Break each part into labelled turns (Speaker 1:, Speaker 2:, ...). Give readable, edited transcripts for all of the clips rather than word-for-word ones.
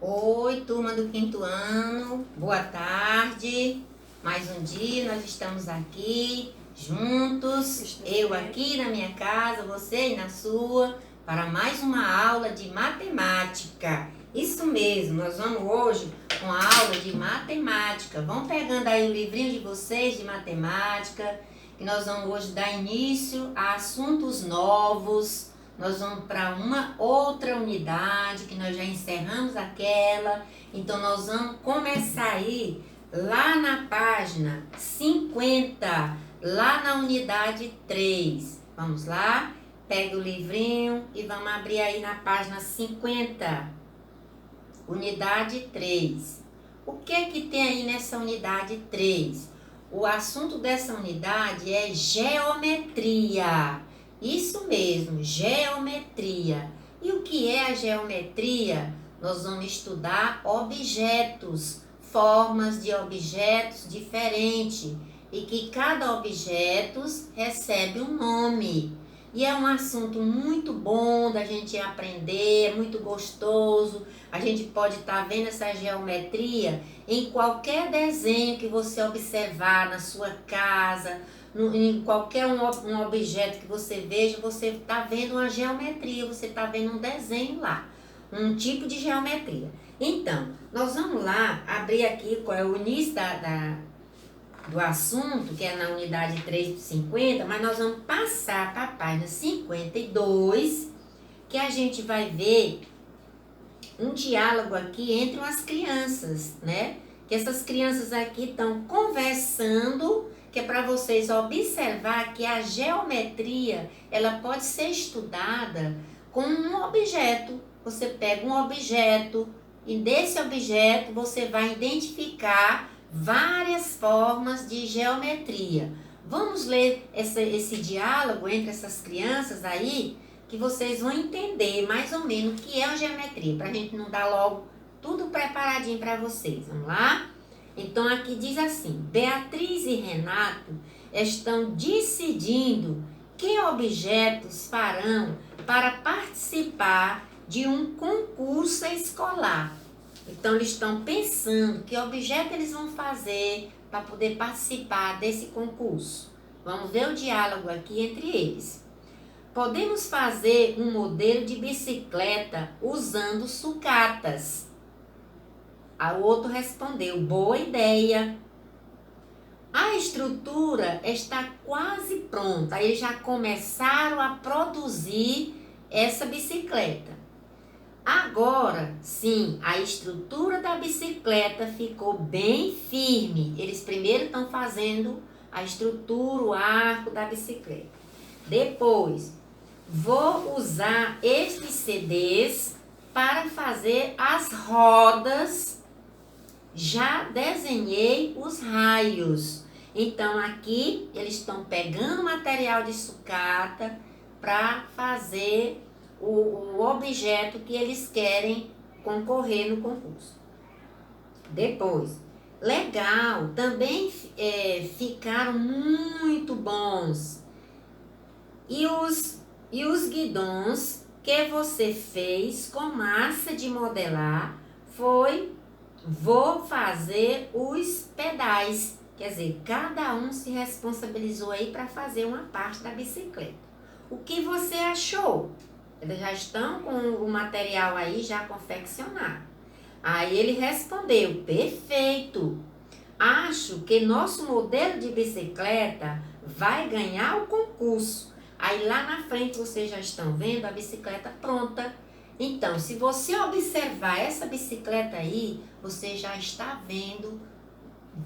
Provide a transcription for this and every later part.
Speaker 1: Oi, turma do quinto ano, boa tarde. Mais um dia, nós estamos aqui juntos, eu aqui na minha casa, você aí na sua, para mais uma aula de matemática. Isso mesmo, nós vamos hoje com a aula de matemática. Vão pegando aí o livrinho de vocês de matemática, que nós vamos hoje dar início a assuntos novos. Nós vamos para uma outra unidade, que nós já encerramos aquela. Então, nós vamos começar aí lá na página 50, lá na unidade 3. Vamos lá? Pega o livrinho e vamos abrir aí na página 50, unidade 3. O que tem aí nessa unidade 3? O assunto dessa unidade é geometria. Isso mesmo, geometria. E o que é a geometria? Nós vamos estudar objetos, formas de objetos diferentes e que cada objeto recebe um nome. E é um assunto muito bom da gente aprender, é muito gostoso. A gente pode estar vendo essa geometria em qualquer desenho que você observar na sua casa, em qualquer um objeto que você veja, você está vendo uma geometria, você está vendo um desenho lá, um tipo de geometria. Então, nós vamos lá abrir aqui qual é o início do assunto, que é na unidade 3/50, mas nós vamos passar para a página 52, que a gente vai ver um diálogo aqui entre umas crianças, né? Que essas crianças aqui estão conversando, que é para vocês observar que a geometria, ela pode ser estudada com um objeto. Você pega um objeto e desse objeto você vai identificar várias formas de geometria. Vamos ler esse diálogo entre essas crianças aí, que vocês vão entender mais ou menos o que é a geometria, para a gente não dar logo tudo preparadinho para vocês. Vamos lá? Então, aqui diz assim: Beatriz e Renato estão decidindo que objetos farão para participar de um concurso escolar. Então, eles estão pensando que objeto eles vão fazer para poder participar desse concurso. Vamos ver o diálogo aqui entre eles. Podemos fazer um modelo de bicicleta usando sucatas. O outro respondeu: boa ideia. A estrutura está quase pronta. Aí já começaram a produzir essa bicicleta. Agora, sim, a estrutura da bicicleta ficou bem firme. Eles primeiro estão fazendo a estrutura, o arco da bicicleta. Depois, vou usar estes CDs para fazer as rodas. Já desenhei os raios. Então, aqui eles estão pegando material de sucata para fazer o objeto que eles querem concorrer no concurso. Depois, legal, também ficaram muito bons. E os guidões que você fez com massa de modelar vou fazer os pedais. Quer dizer, cada um se responsabilizou aí para fazer uma parte da bicicleta. O que você achou? Eles já estão com o material aí já confeccionado. Aí ele respondeu: perfeito. Acho que nosso modelo de bicicleta vai ganhar o concurso. Aí lá na frente vocês já estão vendo a bicicleta pronta. Então, se você observar essa bicicleta aí, você já está vendo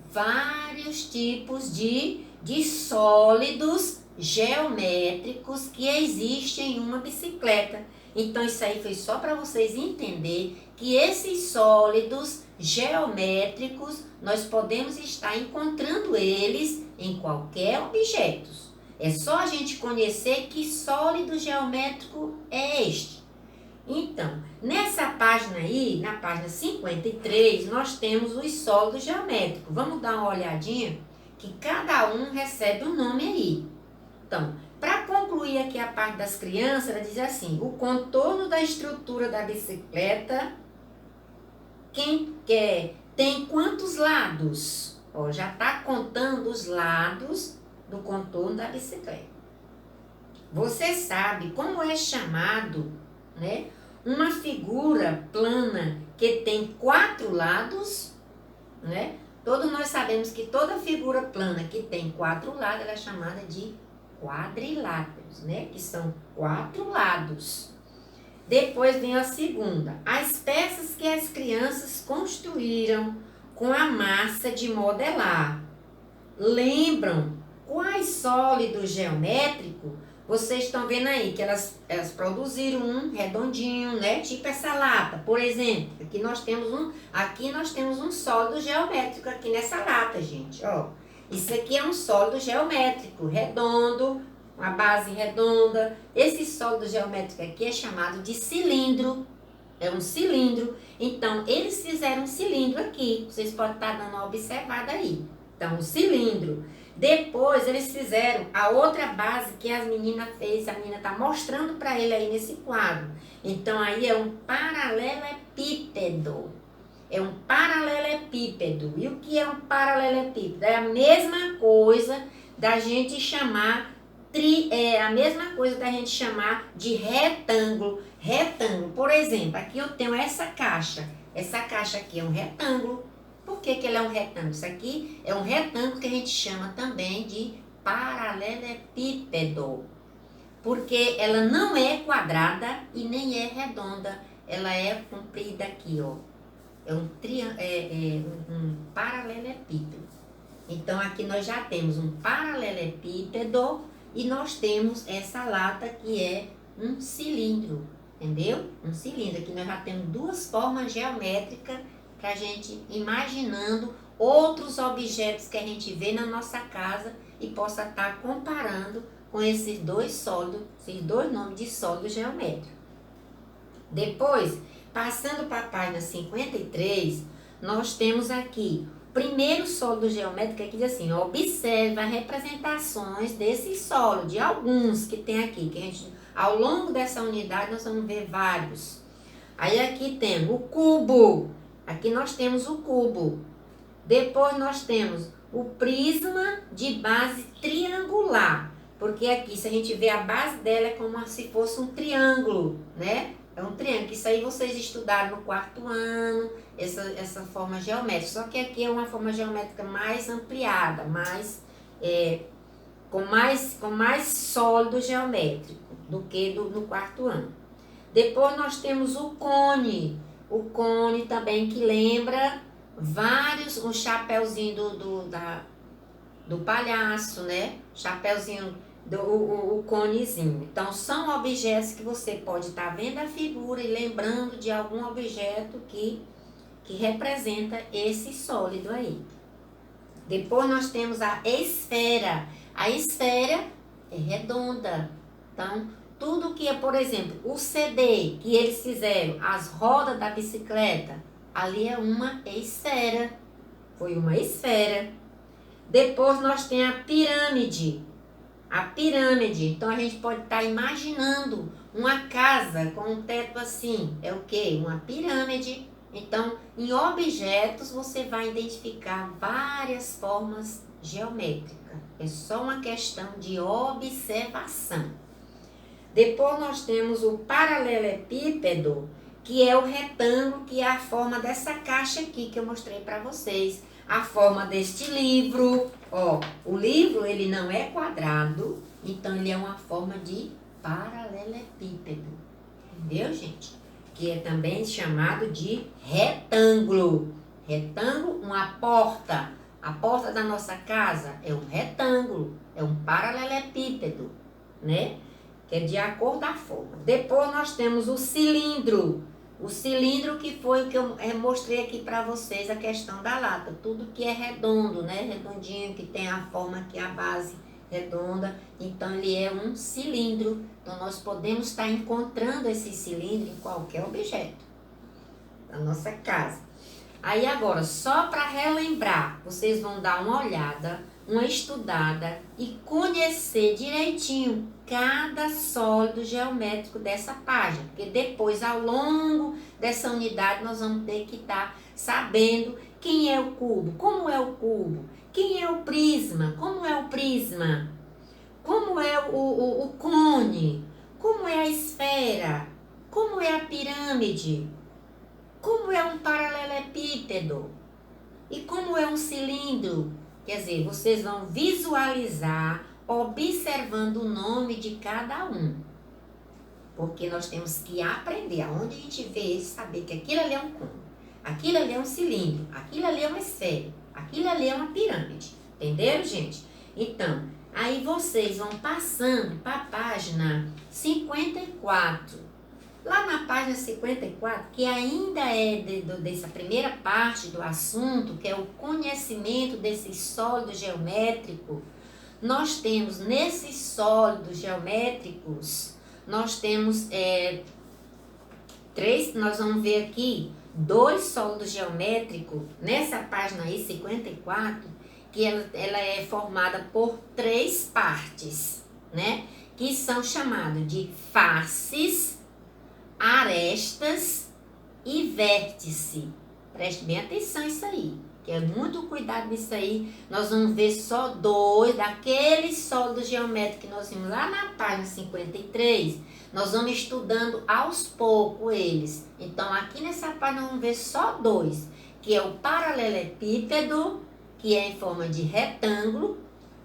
Speaker 1: vários tipos de sólidos geométricos que existem em uma bicicleta. Então, isso aí foi só para vocês entenderem que esses sólidos geométricos, nós podemos estar encontrando eles em qualquer objeto. É só a gente conhecer que sólido geométrico é este. Então, nessa página aí, na página 53, nós temos os sólidos geométricos. Vamos dar uma olhadinha que cada um recebe um nome aí. Então, para concluir aqui a parte das crianças, ela diz assim: o contorno da estrutura da bicicleta Quem quer? Tem quantos lados? Ó, já está contando os lados do contorno da bicicleta. Você sabe como é chamado, né, uma figura plana que tem 4 lados, né? Todos nós sabemos que toda figura plana que tem 4 lados, ela é chamada de quadriláteros, né? Que são 4 lados. Depois vem a segunda. As peças que as crianças construíram com a massa de modelar. Lembram quais sólidos geométricos? Vocês estão vendo aí que elas produziram um redondinho, né? Tipo essa lata, por exemplo. Aqui nós temos um sólido geométrico aqui nessa lata, gente, ó. Isso aqui é um sólido geométrico, redondo, uma base redonda. Esse sólido geométrico aqui é chamado de cilindro. É um cilindro. Então, eles fizeram um cilindro aqui. Vocês podem estar dando uma observada aí. Então, um cilindro. Depois, eles fizeram a outra base que as meninas fez. A menina está mostrando para ele aí nesse quadro. Então, aí é um paralelepípedo. É um paralelepípedo. E o que é um paralelepípedo? É a mesma coisa da gente chamar de retângulo. Retângulo, por exemplo, aqui eu tenho essa caixa. Essa caixa aqui é um retângulo. Por que que ele é um retângulo? Isso aqui é um retângulo que a gente chama também de paralelepípedo. Porque ela não é quadrada e nem é redonda. Ela é comprida aqui, ó. É um paralelepípedo. Então, aqui nós já temos um paralelepípedo e nós temos essa lata que é um cilindro, entendeu? Um cilindro. Aqui nós já temos 2 formas geométricas para a gente imaginando outros objetos que a gente vê na nossa casa e possa estar comparando com esses 2 sólidos, esses 2 nomes de sólido geométrico. Depois, passando para a página 53, nós temos aqui primeiro sólido geométrico que diz assim, observa representações desse sólido, de alguns que tem aqui, que a gente, ao longo dessa unidade nós vamos ver vários. Aí aqui temos o cubo, aqui nós temos o cubo. Depois nós temos o prisma de base triangular, porque aqui se a gente vê a base dela é como se fosse um triângulo, né? É um triângulo, isso aí vocês estudaram no 4º ano, essa forma geométrica. Só que aqui é uma forma geométrica mais ampliada, com mais sólido geométrico do que no 4º ano. Depois nós temos o cone. O cone também que lembra um chapéuzinho do palhaço, né? Chapéuzinho o conezinho. Então, são objetos que você pode estar vendo a figura e lembrando de algum objeto que representa esse sólido aí. Depois nós temos a esfera. A esfera é redonda. Então, tudo que é, por exemplo, o CD que eles fizeram, as rodas da bicicleta, ali é uma esfera. Foi uma esfera. Depois nós temos a pirâmide. A pirâmide, então a gente pode estar imaginando uma casa com um teto assim, é o quê? Uma pirâmide. Então, em objetos você vai identificar várias formas geométricas. É só uma questão de observação. Depois nós temos o paralelepípedo, que é o retângulo, que é a forma dessa caixa aqui que eu mostrei para vocês. A forma deste livro, ó, o livro ele não é quadrado, então ele é uma forma de paralelepípedo, entendeu, gente? Que é também chamado de retângulo. Retângulo, uma porta. A porta da nossa casa é um retângulo, é um paralelepípedo, né? Que é de acordo da forma. Depois nós temos o cilindro. O cilindro que foi o que eu mostrei aqui para vocês, a questão da lata. Tudo que é redondo, né? Redondinho, que tem a forma aqui, a base redonda. Então, ele é um cilindro. Então, nós podemos estar encontrando esse cilindro em qualquer objeto da nossa casa. Aí, agora, só para relembrar, vocês vão dar uma olhada, uma estudada e conhecer direitinho cada sólido geométrico dessa página, porque depois, ao longo dessa unidade, nós vamos ter que estar sabendo quem é o cubo, como é o cubo, quem é o prisma, como é o prisma, como é o cone, como é a esfera, como é a pirâmide, como é um paralelepípedo e como é um cilindro. Quer dizer, vocês vão visualizar observando o nome de cada um. Porque nós temos que aprender, aonde a gente vê, saber que aquilo ali é um cone, aquilo ali é um cilindro, aquilo ali é uma esfera, aquilo ali é uma pirâmide. Entenderam, gente? Então, aí vocês vão passando para a página 54. Lá na página 54, que ainda é dessa primeira parte do assunto, que é o conhecimento desses sólidos geométricos, nós temos nesses sólidos geométricos, nós temos nós vamos ver aqui, 2 sólidos geométricos, nessa página aí, 54, que ela é formada por 3 partes, né? Que são chamadas de faces, arestas e vértice. Preste bem atenção nisso aí, que é muito cuidado nisso aí. Nós vamos ver só 2 daqueles sólidos geométricos que nós vimos lá na página 53. Nós vamos estudando aos poucos eles. Então, aqui nessa página, nós vamos ver só 2, que é o paralelepípedo, que é em forma de retângulo,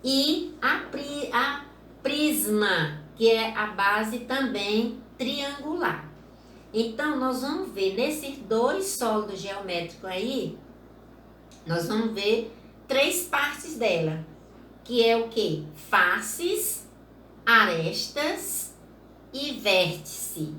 Speaker 1: e a prisma, que é a base também triangular. Então, nós vamos ver nesses 2 sólidos geométricos aí, nós vamos ver 3 partes dela, que é o quê? Faces, arestas e vértice.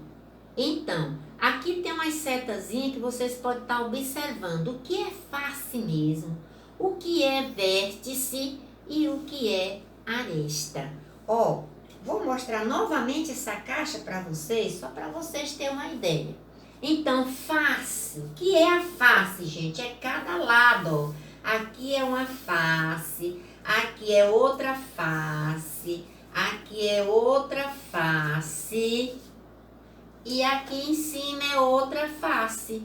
Speaker 1: Então, aqui tem umas setazinhas que vocês podem estar observando. O que é face mesmo? O que é vértice e o que é aresta? Ó, vou mostrar novamente essa caixa para vocês, só para vocês terem uma ideia. Então, face. O que é a face, gente? É cada lado, ó. Aqui é uma face, aqui é outra face, aqui é outra face e aqui em cima é outra face.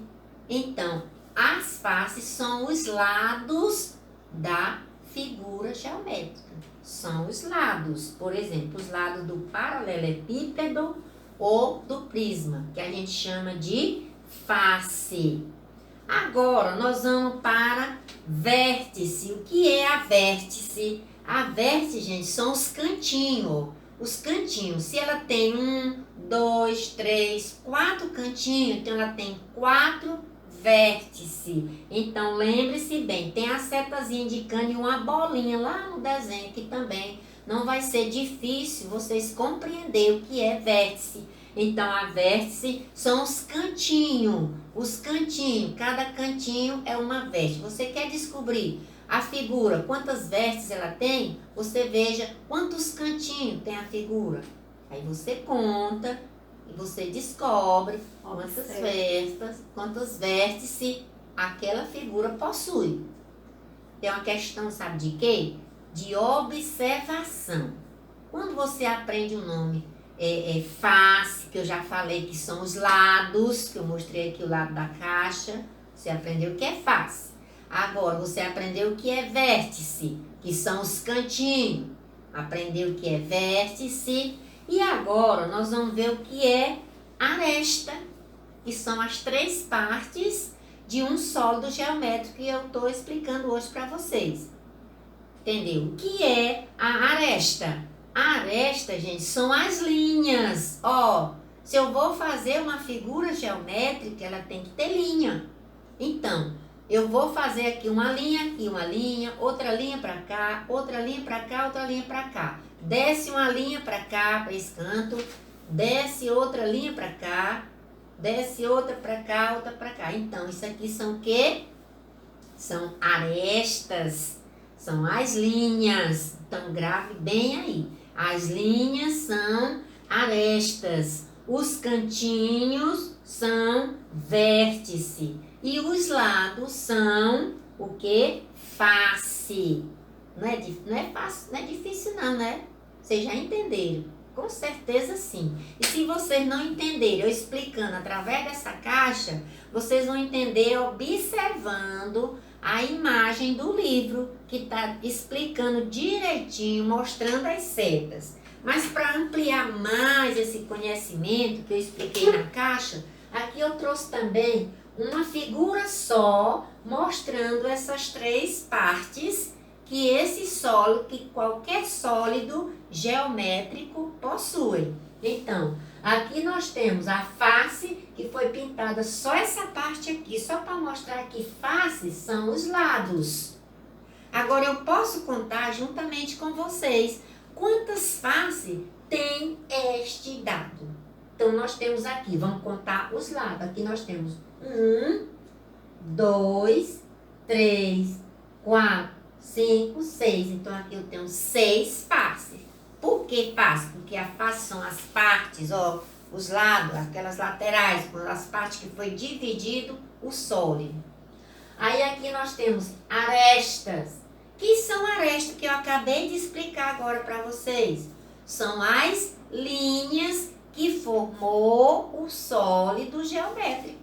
Speaker 1: Então, as faces são os lados da figura geométrica. São os lados, por exemplo, os lados do paralelepípedo ou do prisma, que a gente chama de face. Agora, nós vamos para vértice. O que é a vértice? A vértice, gente, são os cantinhos. Os cantinhos, se ela tem 1, 2, 3, 4 cantinhos, então ela tem 4 vértices. Então, lembre-se bem, tem a setazinha indicando e uma bolinha lá no desenho, que também não vai ser difícil vocês compreender o que é vértice. Então, a vértice são os cantinhos. Os cantinhos, cada cantinho é uma vértice. Você quer descobrir a figura, quantas vértices ela tem? Você veja quantos cantinhos tem a figura. Aí você conta e você descobre quantas vértices aquela figura possui. É uma questão, sabe de quê? De observação. Quando você aprende o nome face, que eu já falei que são os lados, que eu mostrei aqui o lado da caixa, você aprendeu o que é face. Agora, você aprendeu o que é vértice, que são os cantinhos. Aprendeu o que é vértice. E agora, nós vamos ver o que é aresta, que são as 3 partes de um sólido geométrico que eu estou explicando hoje para vocês. Entendeu? O que é a aresta? A aresta, gente, são as linhas. Ó, se eu vou fazer uma figura geométrica, ela tem que ter linha. Então, eu vou fazer aqui, uma linha, outra linha para cá, outra linha para cá, outra linha para cá. Desce uma linha para cá, para esse canto, desce outra linha para cá, desce outra para cá, outra para cá. Então, isso aqui são o quê? São arestas, são as linhas. Então, grave bem aí. As linhas são arestas, os cantinhos são vértice e os lados são o que? Face. Não é fácil, não é difícil não, né? Vocês já entenderam. Com certeza sim. E se vocês não entenderem, eu explicando através dessa caixa, vocês vão entender observando a imagem do livro, que está explicando direitinho, mostrando as setas. Mas para ampliar mais esse conhecimento que eu expliquei na caixa, aqui eu trouxe também uma figura só, mostrando essas três partes que esse sólido, que qualquer sólido geométrico possui. Então, aqui nós temos a face, que foi pintada só essa parte aqui, só para mostrar que faces são os lados. Agora eu posso contar juntamente com vocês quantas faces tem este dado. Então nós temos aqui, vamos contar os lados. Aqui nós temos 1, 2, 3, 4, 5, 6. Então aqui eu tenho 6 faces. Por que face? Porque a face são as partes, ó, os lados, aquelas laterais, as partes que foi dividido o sólido. Aí aqui nós temos arestas. Que são arestas que eu acabei de explicar agora para vocês? São as linhas que formou o sólido geométrico.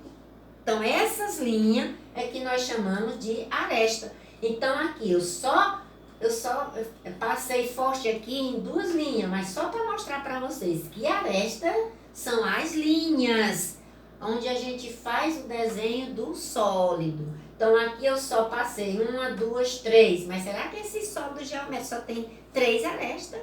Speaker 1: Então essas linhas é que nós chamamos de aresta. Então aqui eu só passei forte aqui em 2 linhas, mas só para mostrar para vocês que aresta são as linhas onde a gente faz o desenho do sólido. Então aqui eu só passei 1, 2, 3, mas será que esse sólido geométrico só tem 3 arestas?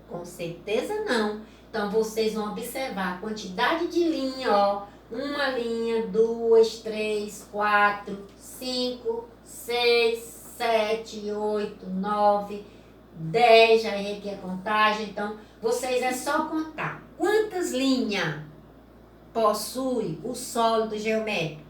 Speaker 1: Com certeza não. Então vocês vão observar a quantidade de linha, ó, 1 linha, 2, 3, 4, 5, 6, 7, 8, 9, 10, já errei aqui a contagem. Então, vocês é só contar quantas linhas possui o sólido geométrico.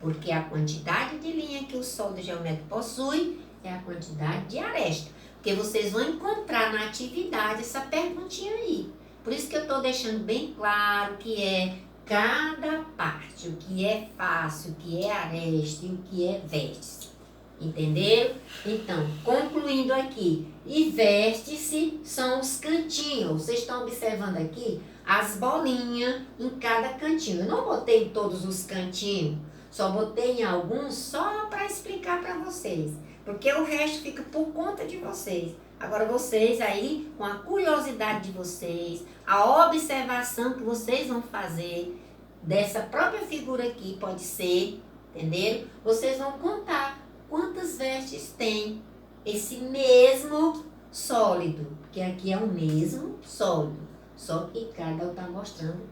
Speaker 1: Porque a quantidade de linha que o sólido geométrico possui é a quantidade de aresta. Porque vocês vão encontrar na atividade essa perguntinha aí. Por isso que eu estou deixando bem claro que é cada parte, o que é face, o que é aresta e o que é vértice. Entenderam? Então, concluindo aqui, e vértice são os cantinhos. Vocês estão observando aqui as bolinhas em cada cantinho. Eu não botei em todos os cantinhos, só botei em alguns só para explicar para vocês. Porque o resto fica por conta de vocês. Agora vocês aí, com a curiosidade de vocês, a observação que vocês vão fazer dessa própria figura aqui, pode ser, entenderam? Vocês vão contar quantas vértices tem esse mesmo sólido. Porque aqui é o mesmo sólido. Só que cada um está mostrando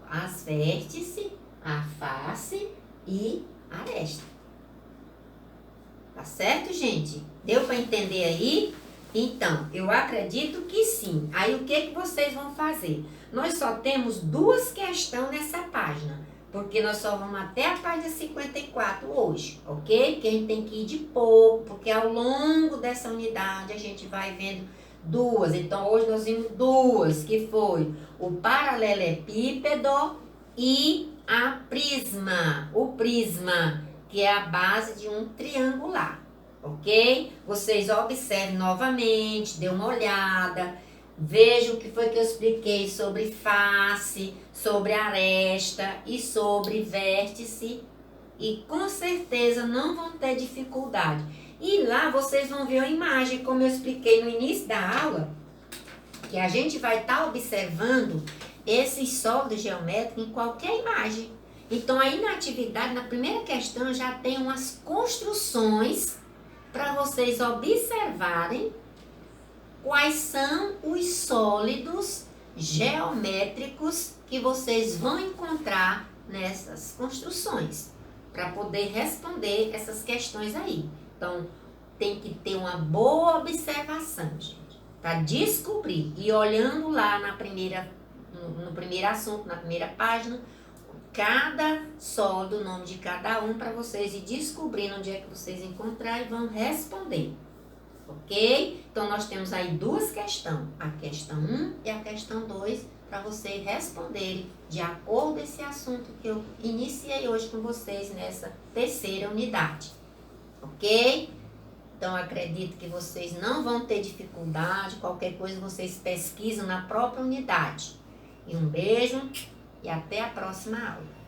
Speaker 1: as vértices, a face e a aresta. Tá certo, gente? Deu para entender aí? Então, eu acredito que sim. Aí, o que vocês vão fazer? Nós só temos 2 questões nessa página, porque nós só vamos até a página 54 hoje, ok? Porque a gente tem que ir de pouco, porque ao longo dessa unidade a gente vai vendo 2. Então, hoje nós vimos 2, que foi o paralelepípedo e a prisma. O prisma, que é a base de um triangular, ok? Vocês observem novamente, dê uma olhada, vejam o que foi que eu expliquei sobre face, sobre aresta e sobre vértice, e com certeza não vão ter dificuldade. E lá vocês vão ver a imagem, como eu expliquei no início da aula, que a gente vai estar observando esses sólidos geométricos em qualquer imagem. Então, aí na atividade, na primeira questão, já tem umas construções para vocês observarem quais são os sólidos geométricos que vocês vão encontrar nessas construções, para poder responder essas questões aí. Então, tem que ter uma boa observação, gente, para descobrir. E olhando lá no primeiro assunto, na primeira página, cada sólido, o nome de cada um, para vocês ir descobrindo onde é que vocês encontrarem e vão responder. Ok? Então, nós temos aí 2 questões, a questão 1 e a questão 2, para vocês responderem de acordo com esse assunto que eu iniciei hoje com vocês nessa terceira unidade. Ok? Então, acredito que vocês não vão ter dificuldade. Qualquer coisa, vocês pesquisam na própria unidade. E um beijo e até a próxima aula.